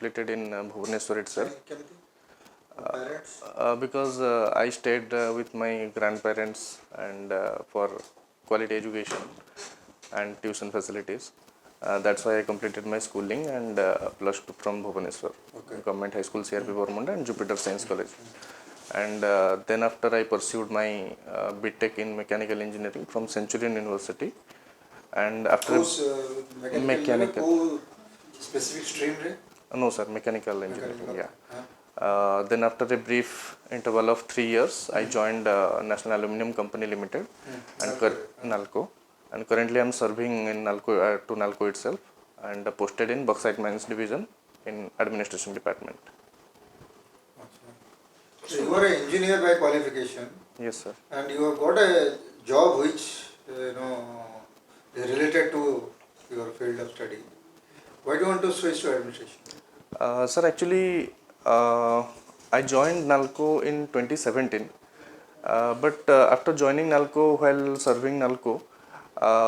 completed in Bhubaneswar itself. Parents? Because I stayed with my grandparents and for quality education and tuition facilities. That's why I completed my schooling and plus 2 from Bhubaneswar, Government High School, CRP Bormund and Jupiter Science College. And then after I pursued my BTech in Mechanical Engineering from Centurion University. And after mechanical specific stream? No sir, mechanical engineering, yeah. Then after a brief interval of 3 years, I joined National Aluminium Company Limited and NALCO. And currently I am serving in NALCO, to NALCO itself, and posted in Bauxite Mines Division in Administration Department. So you are an engineer by qualification. Yes sir. And you have got a job which is related to your field of study. Why do you want to switch to administration? Sir, actually I joined NALCO in 2017. But after joining NALCO, while serving NALCO,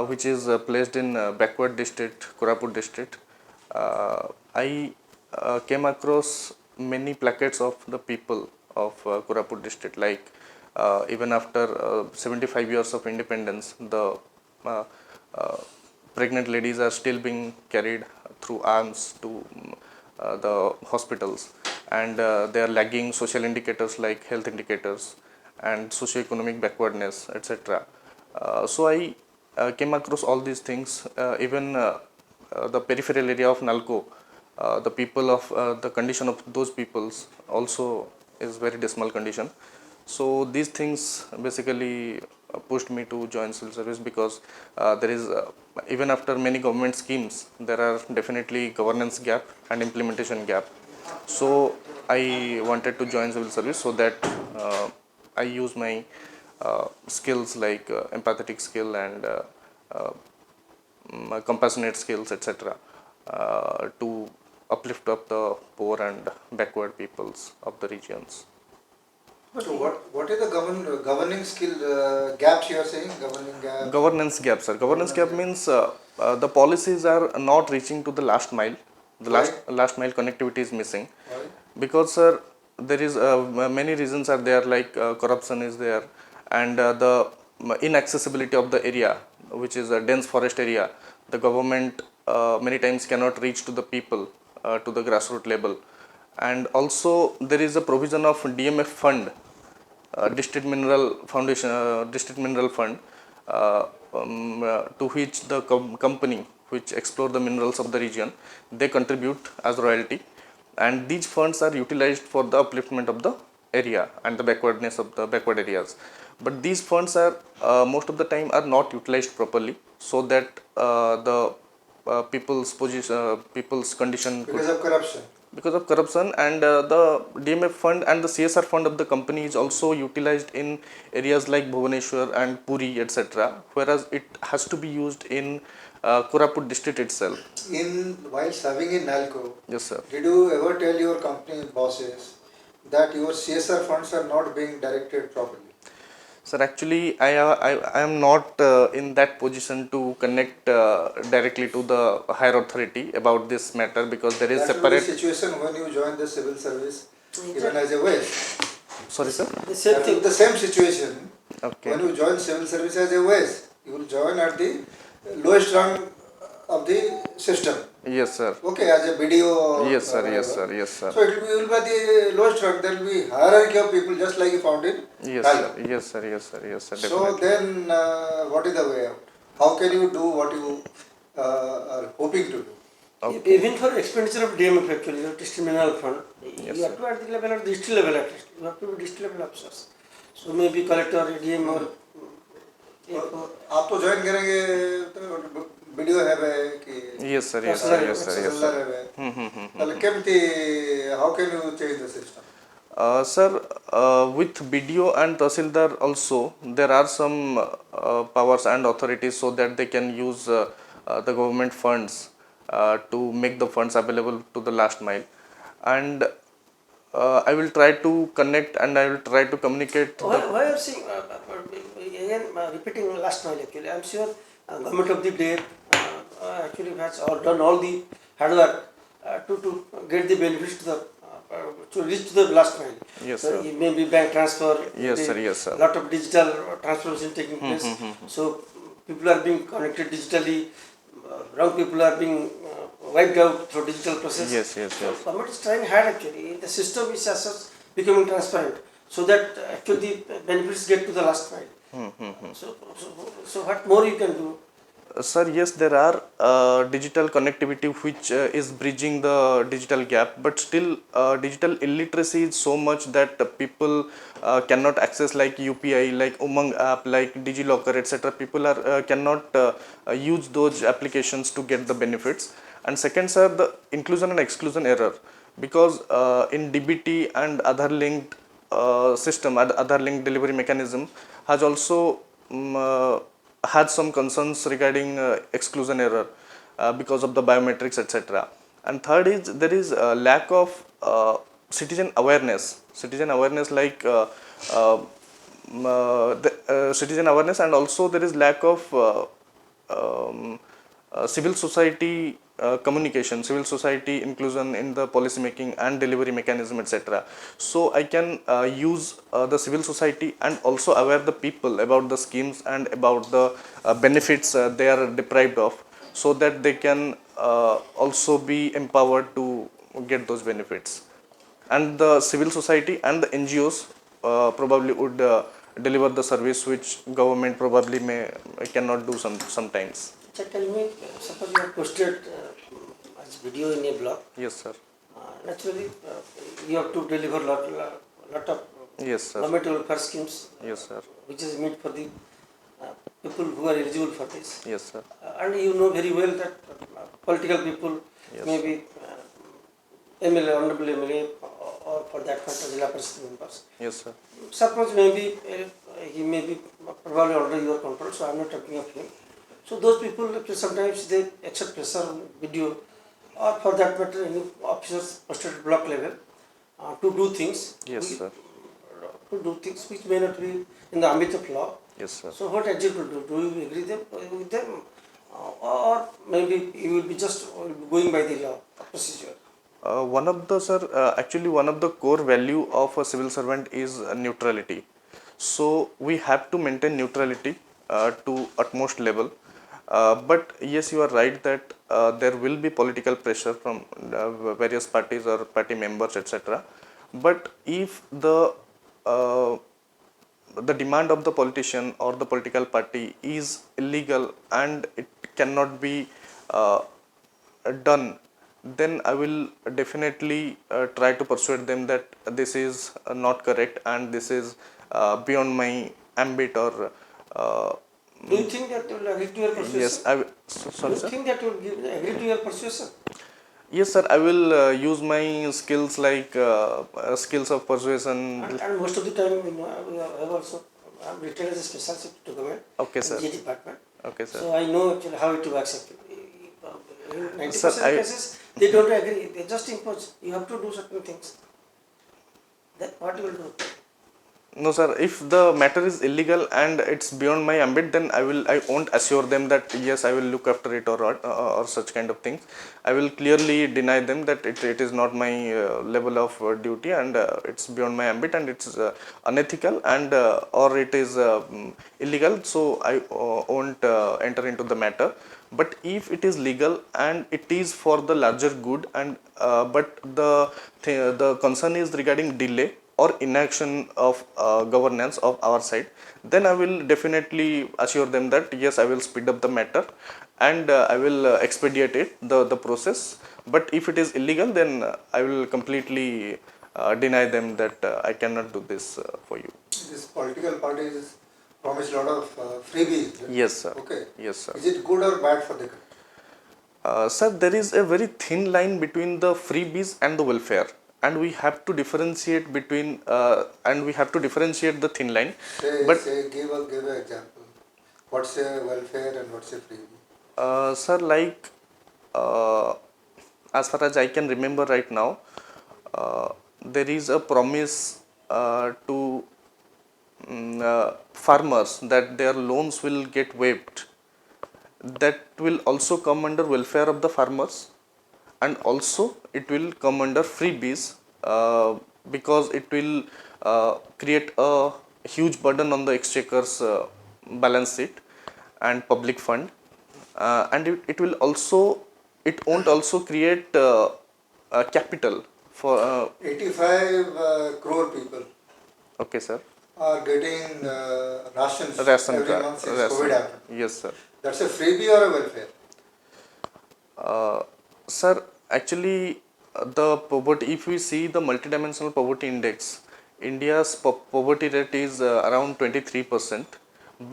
which is placed in backward district, Koraput district, I came across many placards of the people of Koraput district, like even after 75 years of independence, the pregnant ladies are still being carried through arms to the hospitals, and they are lagging social indicators like health indicators and socio-economic backwardness, etc. So I came across all these things. Even the peripheral area of NALCO, the people of the condition of those peoples also is very dismal condition. So these things basically pushed me to join civil service, because there is even after many government schemes, there are definitely governance gap and implementation gap. So I wanted to join civil service so that I use my skills like empathetic skill and compassionate skills, etc. To uplift up the poor and backward peoples of the regions. But what is the governing skill gaps you are saying? Governing gap? Governance gap, sir. Governance gap means the policies are not reaching to the last mile. The last mile connectivity is missing. Why? Because sir, there is many reasons are there, like corruption is there, and the inaccessibility of the area, which is a dense forest area. The government many times cannot reach to the people, to the grassroots level. And also there is a provision of DMF fund, district mineral foundation, district mineral fund, to which the company which explore the minerals of the region, they contribute as royalty, and these funds are utilized for the upliftment of the area and the backwardness of the backward areas. But these funds are most of the time are not utilized properly, so that the people's position, people's condition, because of corruption, and the DMF fund and the CSR fund of the company is also utilized in areas like Bhubaneswar and Puri, etc., whereas it has to be used in Koraput district itself. While serving in NALCO, yes sir, did you ever tell your company bosses that your CSR funds are not being directed properly? Sir, actually I am not in that position to connect directly to the higher authority about this matter, because there is that separate situation when you join the civil service, even as a waste. Sorry sir, The same situation. Okay. When you join civil service as a waste, you will join at the lowest rung of the system. Yes sir. Okay, as a BDO. Yes sir, yes sir, yes sir. So it will be the lowest rung. There will be hierarchy of people, just like you found in yes sir, yes sir, yes sir, yes sir. So Definitely. then, what is the way out? How can you do what you are hoping to do? Okay. Even for expenditure of DMF, actually, your district mineral fund, Yes, you have to at the level of district level at least. You have to be district level officers. So maybe collector, ADM or. आप तो join करेंगे तो video है कि Yes sir, yes sir, yes sir, yes sir. ताले केमती how can you change the system? Sir, with BDO and Tahsildar also, there are some powers and authorities, so that they can use the government funds to make the funds available to the last mile. And I will try to connect and I will try to communicate. Why are you saying, again repeating last mile actually, I am sure government of the day actually has done all the hard work to get the benefits to reach to the last mile. Yes, So sir. it may be bank transfer. Yes, sir. Yes, sir. Lot of digital transformation taking place. So people are being connected digitally. Wrong people are being wiped out through digital process. Yes, yes, So yes. government is trying hard actually. The system is as such becoming transparent, so that actually the benefits get to the last mile. So what more you can do? Sir, yes, there are digital connectivity which is bridging the digital gap, but still digital illiteracy is so much that people cannot access like UPI, like Umang app, like DigiLocker, etc. People are cannot use those applications to get the benefits. And second, sir, the inclusion and exclusion error, because in DBT and other linked system, other linked delivery mechanism has also had some concerns regarding exclusion error because of the biometrics, etc. And third is there is a lack of citizen awareness like citizen awareness, and also there is lack of civil society communication, civil society inclusion in the policy making and delivery mechanism, etc. So I can use the civil society and also aware the people about the schemes and about the benefits they are deprived of, so that they can also be empowered to get those benefits. And the civil society and the NGOs probably would deliver the service which government probably may cannot do sometimes. So tell me, suppose you have posted as video in a blog. Yes, sir. Naturally, you have to deliver lot of Yes, sir. government welfare schemes, Yes, sir. which is meant for the people who are eligible for this. Yes, sir. And you know very well that political people, Yes. maybe MLA, honorable MLA, or for that matter, Zilla Parishad members. Yes, sir. Suppose maybe he may be probably under your control, so I am not talking of him. So those people sometimes they accept pressure on video, or for that matter any officers posted at block level to do things. Yes, sir. To do things which may not be in the ambit of law. Yes, sir. So what exit will do? Do you agree with them, or maybe you will be just going by the law procedure? One of the actually one of the core value of a civil servant is neutrality. So we have to maintain neutrality to utmost level. But yes, you are right that there will be political pressure from various parties or party members, etc. But if the demand of the politician or the political party is illegal and it cannot be done, then I will definitely try to persuade them that this is not correct and this is beyond my ambit, or Do you think that you will agree to your persuasion? yes, Do sorry, you sir. think that you will agree to your persuasion? Yes, sir. I will use my skills like skills of persuasion. And most of the time, we have also retained as a special secretary to government Okay, in sir. G department. Okay, sir. So I know actually how it works actually. In 90% Sir, cases, they don't agree. They just impose. You have to do certain things. Then what you will do? No, sir. If the matter is illegal and it's beyond my ambit, then I won't assure them that yes, I will look after it or such kind of things. I will clearly deny them that it is not my level of duty, and it's beyond my ambit, and it's unethical, and or it is illegal. So I won't enter into the matter. But if it is legal and it is for the larger good, and but the concern is regarding delay or inaction of governance of our side, then I will definitely assure them that yes, I will speed up the matter and I will expedite it, the process. But if it is illegal, then I will completely deny them that I cannot do this for you. These political parties promise a lot of freebies. Yes, sir. Okay. Yes, sir. Is it good or bad for the country? Sir, there is a very thin line between the freebies and the welfare, and we have to differentiate between the thin line. But Give an example. What's a welfare and what's a freebie? sir, like as far as I can remember right now, there is a promise to farmers that their loans will get waived. That will also come under welfare of the farmers. and also it will come under freebies because it will create a huge burden on the exchequer's balance sheet and public fund, and it will also, it won't also create capital for 85 crore people okay sir, are getting rations ration every card, month since ration. COVID happened. Yes sir. That's a freebie or a welfare? Sir, actually, the poverty, if we see the multidimensional poverty index, India's poverty rate is around 23%,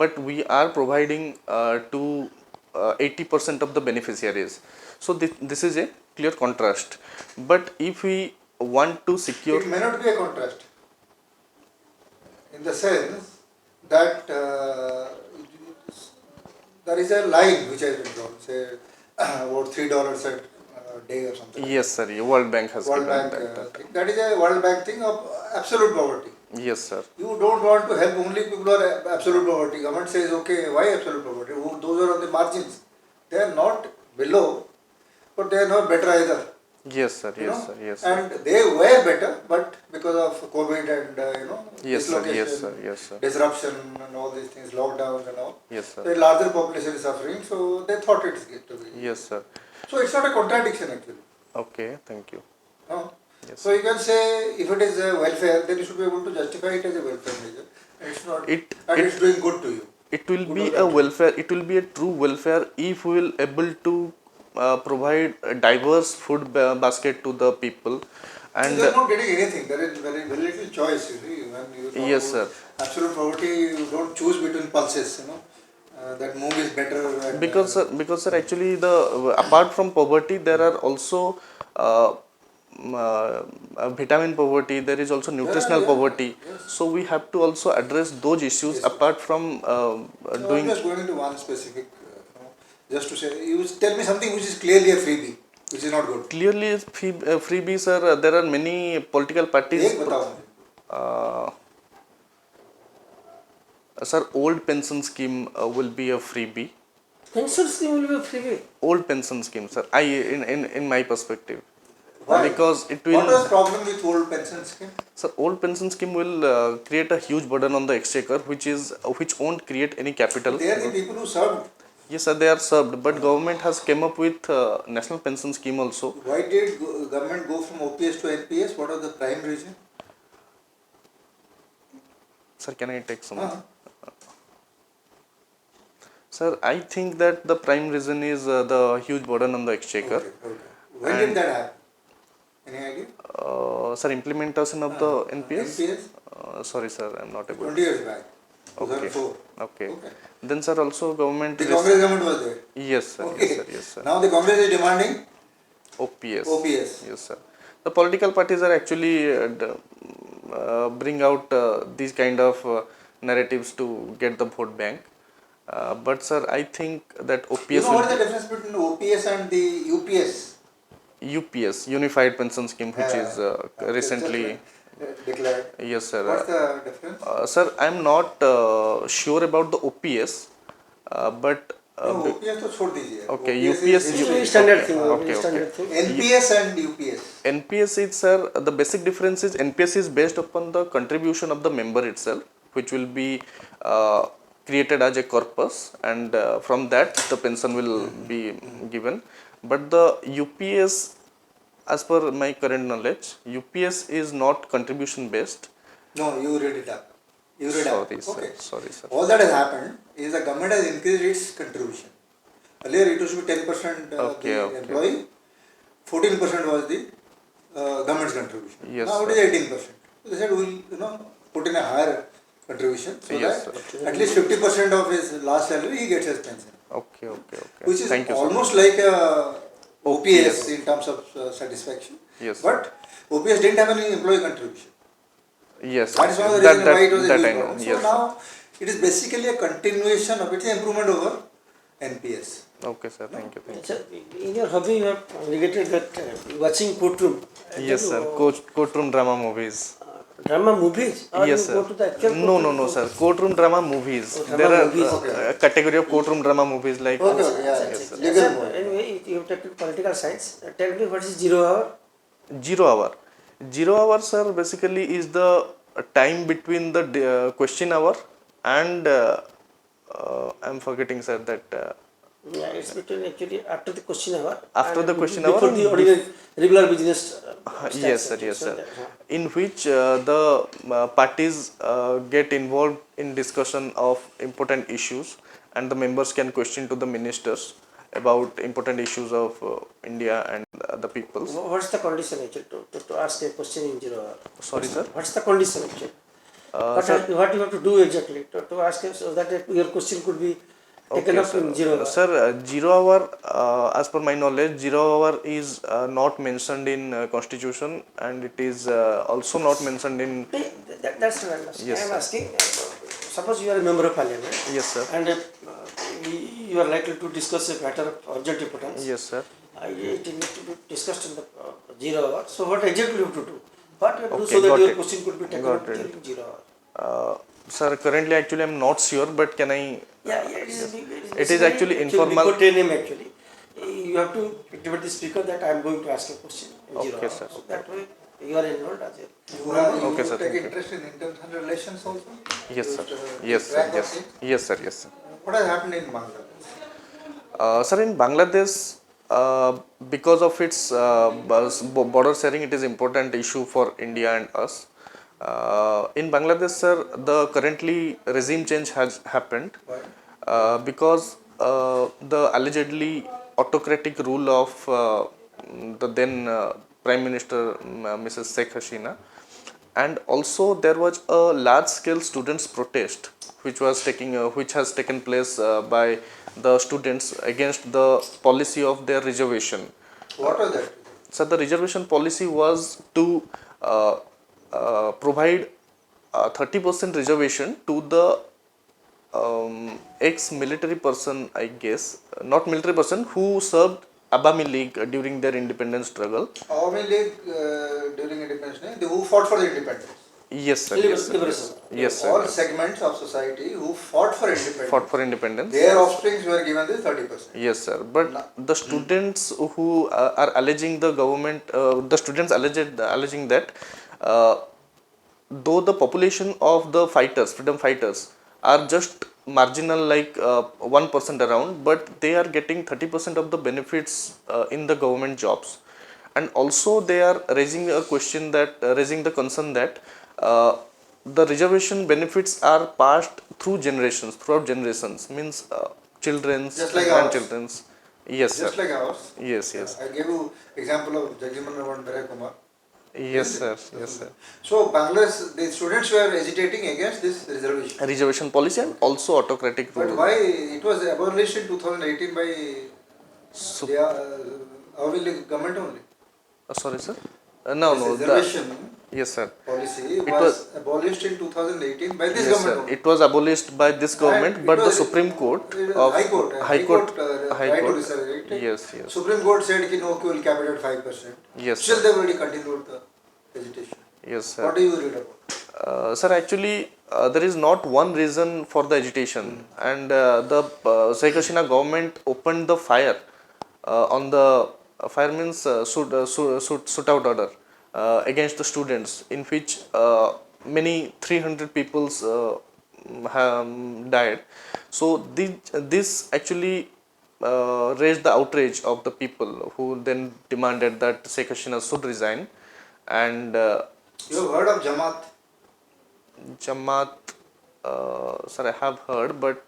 but we are providing to 80% of the beneficiaries. So, this is a clear contrast. But if we want to secure. It may not be a contrast in the sense that there is a line which has been drawn, say about $3 a day or something. Yes, sir. World Bank has World given Bank that. thing. That is a World Bank thing of absolute poverty. Yes, sir. You don't want to help only people who are absolute poverty. Government says, okay, why absolute poverty? Those are on the margins. They are not below, but they are not better either. Yes, sir. You Yes, know? sir. Yes, sir. And they were better, but because of COVID and Yes, sir. dislocation, Yes, sir. Yes, sir. disruption and all these things, lockdowns and all, Yes, sir. the larger population is suffering, so they thought it's good to be. Yes, sir. So it's not a contradiction actually. Okay, thank you. No? Yes. So you can say if it is a welfare, then you should be able to justify it as a welfare measure. And it's not, it's doing good to you. It will Good be or a bad. welfare. It will be a true welfare if we will able to provide a diverse food basket to the people, and They are not getting anything. There is very little choice. You see, when you talk yes, sir. about absolute poverty, you don't choose between pulses. That moong is better. And, because sir, actually the apart from poverty there are also vitamin poverty, there is also nutritional poverty. Yes. So we have to also address those issues Yes. apart from So doing. I'm just going into one specific, just to say, you tell me something which is clearly a freebie, which is not good. Clearly freebies, sir, there are many political parties. एक बताओ मुझे. Sir, old pension scheme will be a freebie. Pension scheme will be freebie. Old pension scheme, sir. In my perspective, Why? because it What will. was the problem with old pension scheme? Sir, old pension scheme will create a huge burden on the exchequer, which won't create any capital. They are the people who served. Yes, sir, they are served, but government has came up with national pension scheme also. Why did government go from OPS to NPS? What was the prime reason? Sir, can I take some? Uh-huh. Sir, I think that the prime reason is the huge burden on the exchequer. Okay, okay. When did that happen? Any idea? Sir, implementation of the NPS? NPS? Sorry, sir, I am not able. 20 years back. Okay. 2004. Okay. Okay. Then, sir, also government. The Congress government was there. Yes, sir. Okay. Yes, sir. Yes, sir. Now the Congress is demanding OPS. OPS. Yes, sir. The political parties are actually bring out these kind of narratives to get the vote bank. But sir, I think that OPS. You know what is the difference between OPS and the UPS? UPS, Unified Pension Scheme, which is recently declared. Yes, sir. What's the difference? Sir, I am not sure about the OPS, but. No, OPS to छोड़ दीजिए. Okay, OPS UPS. is Very standard thing. Okay, Very standard okay. thing. NPS and UPS. NPS is, sir, the basic difference is NPS is based upon the contribution of the member itself, which will be created as a corpus, and from that the pension will be given. But the UPS, as per my current knowledge, UPS is not contribution based. No, you read it up. You read up. Sorry, sir. Okay. Sorry, sir. All that has happened is the government has increased its contribution. Earlier it used to be 10% Okay, the okay. employee, 14% was the government's contribution. Yes, now it is 18%. So they said we will put in a higher contribution so Yes, that sir. at least 50% of his last salary he gets as pension. Okay, okay, okay. Which is Thank you, sir. almost like a OPS OPS. in terms of satisfaction. Yes, But OPS didn't have any employee contribution. Yes, That is one of the that, reasons why it was a that huge I know. problem. So Yes, sir. now it is basically a continuation of it, an improvement over NPS. Okay, sir. Thank you. Thank you. Sir, in your hobby, you have negated that watching courtroom. Yes, sir. Courtroom drama movies. Drama movies? Or Yes, you sir. go to the actual No, courtroom? sir. Courtroom drama movies. Oh, drama There are movies. Okay. a category of courtroom drama movies like. Okay, okay, yeah. Yes, sir. Legal Sir, mode. anyway, you you take political science. Tell me what is 0 hour? 0 hour. 0 hour, sir, basically is the time between the question hour and I'm forgetting, sir, that Yeah, it's between actually after the question hour. after and the question before hour the ordinary regular business yes, starts. sir, yes, So sir. that, In which the parties get involved in discussion of important issues, and the members can question to the ministers about important issues of India and the peoples. What's the condition actually to ask a question in 0 hour? Sorry, sir. What's the condition actually? Sir, What you have to do exactly to ask so that your question could be taken okay, up in sir. 0 hour? Sir, 0 hour, as per my knowledge, 0 hour is not mentioned in Constitution, and it is also not mentioned in. That's what I'm asking. Yes, I'm sir. asking. Suppose you are a member of parliament. Yes, sir. And you are likely to discuss a matter of urgent importance. Yes, sir. It needs to be discussed in the 0 hour. So what exactly you have to do? What you have to do Okay, so that got your it. question could be taken Got up it. during 0 hour? Sir, currently actually I'm not sure, but can I? Yeah, it is. It is actually informal. Before 10 a.m. actually, you have to activate the speaker that I am going to ask a question in 0 Okay, hour. sir. So that way you are enrolled as a. Okay, sir, take thank you. interest in international relations also? Yes, sir. You, Yes, sir. track of Yes. it? Yes, sir. Yes, sir. What has happened in Bangladesh? Sir, in Bangladesh, because of its border sharing, it is important issue for India and us. In Bangladesh, sir, the currently regime change has happened Why? because the allegedly autocratic rule of the then Prime Minister Mrs. Sheikh Hasina, and also there was a large scale students protest which has taken place by the students against the policy of their reservation. What was that? So the reservation policy was to provide 30% reservation to the ex-military person, I guess, not military person, who served Abami League during their independence struggle. Awami League during independence, they who fought for the independence. Yes, sir. Yes, sir. Liberation. Yes, sir. All Yes. segments of society who fought for independence. Fought for independence. Their offsprings were given this 30%. Yes, sir. But the students who are alleging the government, the students alleging that though the population of the fighters, freedom fighters, are just marginal, like 1% around, but they are getting 30% of the benefits in the government jobs. And also they are raising a question that, raising the concern that the reservation benefits are passed through generations, throughout generations, means children's, Just like ours. grandchildren's. Yes, Just sir. like ours. Yes, yes. I gave you example of Jagjiman and Bharat Kumar. Yes, sir. Yes, sir. So Bangladesh, the students were agitating against this reservation. Reservation policy and also autocratic But rule. why it was abolished in 2018 by So, the Awami League government only? sorry, sir. No, This no. reservation Yes, sir. policy was- was abolished in 2018 by this Yes, government sir. only. It was abolished by this government, And it but the was- Supreme Court High of Court, High Court, right to reserve, right? Yes, yes, Supreme Court said कि no, we will cap it at 5%. yes, Still sir. they already continued the agitation. Yes, sir. What do you read about? Sir, actually, there is not one reason for the agitation, and the Sheikh Hasina government opened the fire on the fire means shoot out order against the students, in which many 300 people died. So this actually raised the outrage of the people, who then demanded that Sheikh Hasina should resign, and You have heard of Jamaat? Jamaat, sir, I have heard, but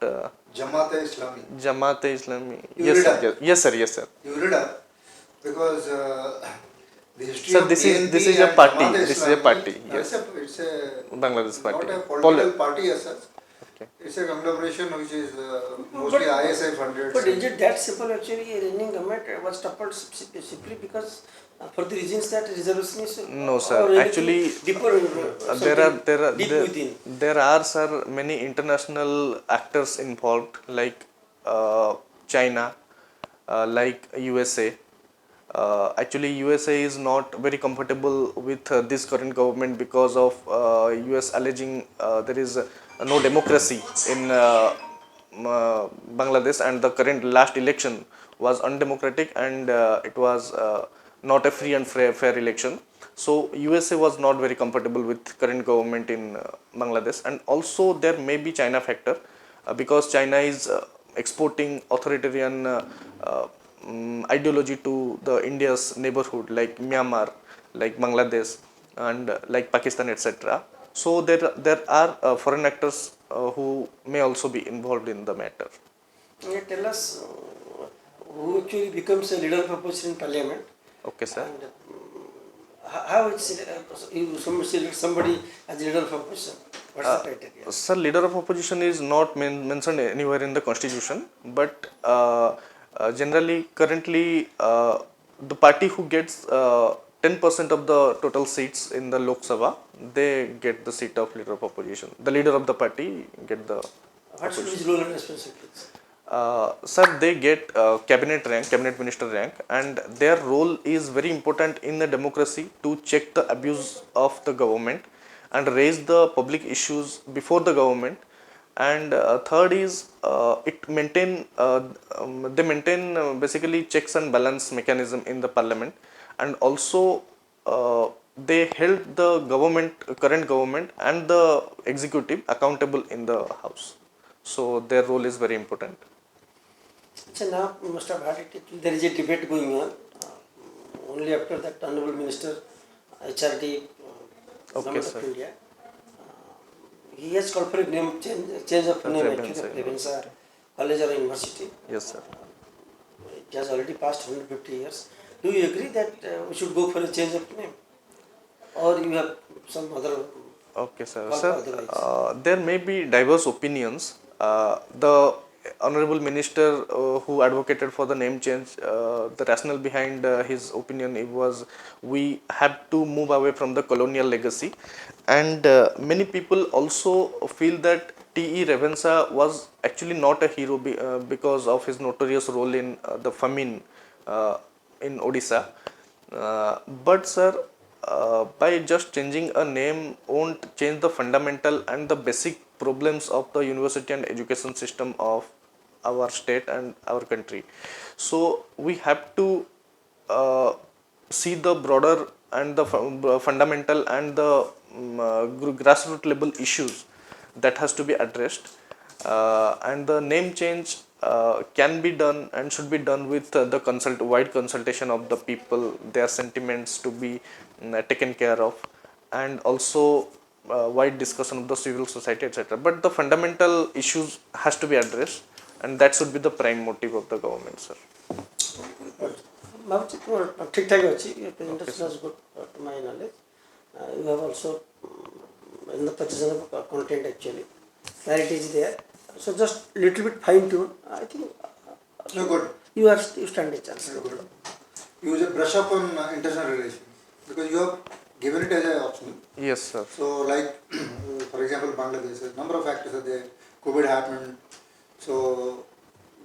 Jamaat-e-Islami. Jamaat-e-Islami. You Yes, read sir. up? Yes, yes, sir. Yes, sir. You read up because the history Sir, of this is- BNP this is a and party. Jamaat-e-Islami, This is a party, no, yes. It's a Bangladesh party. not a political party as such. Okay. It's a conglomeration which is mostly ISI funded. But is it that simple actually? A reigning government was toppled simply because for the reasons that reservation is No, sir. or anything Actually, deeper deep within. there are, sir, many international actors involved, like China, like USA. Actually, USA is not very comfortable with this current government because of US alleging there is no democracy in Bangladesh, and the current last election was undemocratic, and it was not a free and fair election. So USA was not very comfortable with current government in Bangladesh, and also there may be China factor, because China is exporting authoritarian ideology to the India's neighborhood like Myanmar, like Bangladesh, and like Pakistan, etc. So there are foreign actors who may also be involved in the matter. Tell us who actually becomes a leader of opposition in parliament. Okay, sir. And how it's you select somebody as leader of opposition? What's the criteria? Sir, leader of opposition is not mentioned anywhere in the constitution, but generally, currently, the party who gets 10% of the total seats in the Lok Sabha, they get the seat of leader of opposition. The leader of the party get the What should be opposition. his role and responsibilities? Sir, they get cabinet rank, cabinet minister rank, and their role is very important in the democracy to check the abuse of the government and raise the public issues before the government. And third is they maintain basically checks and balance mechanism in the parliament, and also they held the current government and the executive accountable in the house. So their role is very important. So now you must have had it. There is a debate going on. Only after that, Honorable Minister, HRD, Government sir. of India, he has called for a name change of name actually of BBSR College or University. Yes, sir. It has already passed 150 years. Do you agree that we should go for a change of name, or you have some other? Okay, sir. call for otherwise? There may be diverse opinions. The honorable minister who advocated for the name change, the rationale behind his opinion, it was we have to move away from the colonial legacy, and many people also feel that T.E. Revensa was actually not a hero because of his notorious role in the famine in Odisha. But sir, by just changing a name won't change the fundamental and the basic problems of the university and education system of our state and our country. So we have to see the broader and the fundamental and the grassroots level issues that has to be addressed, and the name change can be done and should be done with the wide consultation of the people, their sentiments to be taken care of, and also wide discussion of the civil society, etc. But the fundamental issues has to be addressed, and that should be the prime motive of the government, sir. भावुची ठीक ठाक अच्छी presentation was good to my knowledge. You have also in the presentation of content actually clarity is there. So just little bit fine tune. I think You're good. you stand a chance. You're good. You just brush up on international relations because you have given it as an option. Yes, sir. So, like for example, Bangladesh, a number of factors are there. COVID happened, so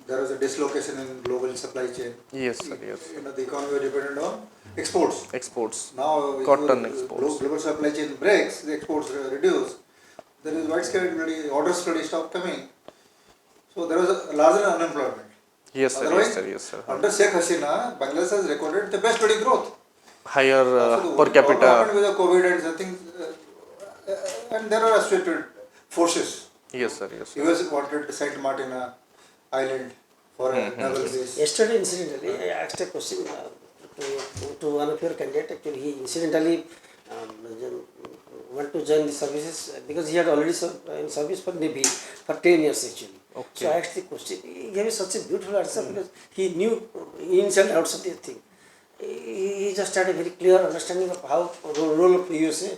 there was a dislocation in global supply chain. Yes, sir. Yes. You know, the economy was dependent on exports. Exports. Now, Cotton if exports. global supply chain breaks, the exports reduce. There is widespread orders slowly stop coming. So there was a larger unemployment. Yes, sir. Otherwise, Yes, sir. Yes, sir. under Sheikh Hasina, Bangladesh has recorded the best steady growth. Higher So per what capita. happened with the COVID and something, and there are restricted forces. Yes, sir. Yes, sir. US wanted Saint Martin Island for a naval base. Yesterday, incidentally, I asked a question to one of your candidates. Actually, he incidentally want to join the services because he had already served in service for Navy for 10 years actually. Okay. So I asked the question. He gave me such a beautiful answer because he knew inside outside of the thing. He just had a very clear understanding of how role of USA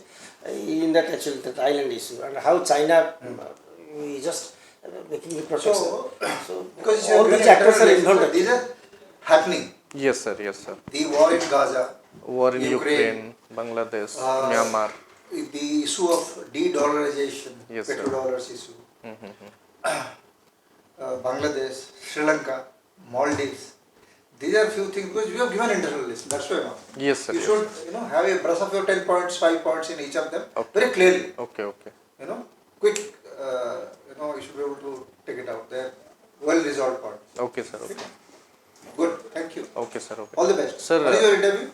in that actually that island issue and how China is just making the protection. So Because all these actors are involved. these are happening. Yes, sir. Yes, sir. The war in Gaza, War in Ukraine, Ukraine, Bangladesh, Myanmar. the issue of de-dollarization, Yes, sir. petrodollars issue, Bangladesh, Sri Lanka, Maldives. These are few things because you have given internal list. That's why now. Yes, sir. You Yes, should, sir. have a brush of your 10 points, 5 points in each of them Okay. very clearly. Okay, okay. Quick. You should be able to take it out. They're well resolved points. Okay, sir. Okay. Good. Thank you. Okay, sir. Okay. All the best. Sir, When is your interview?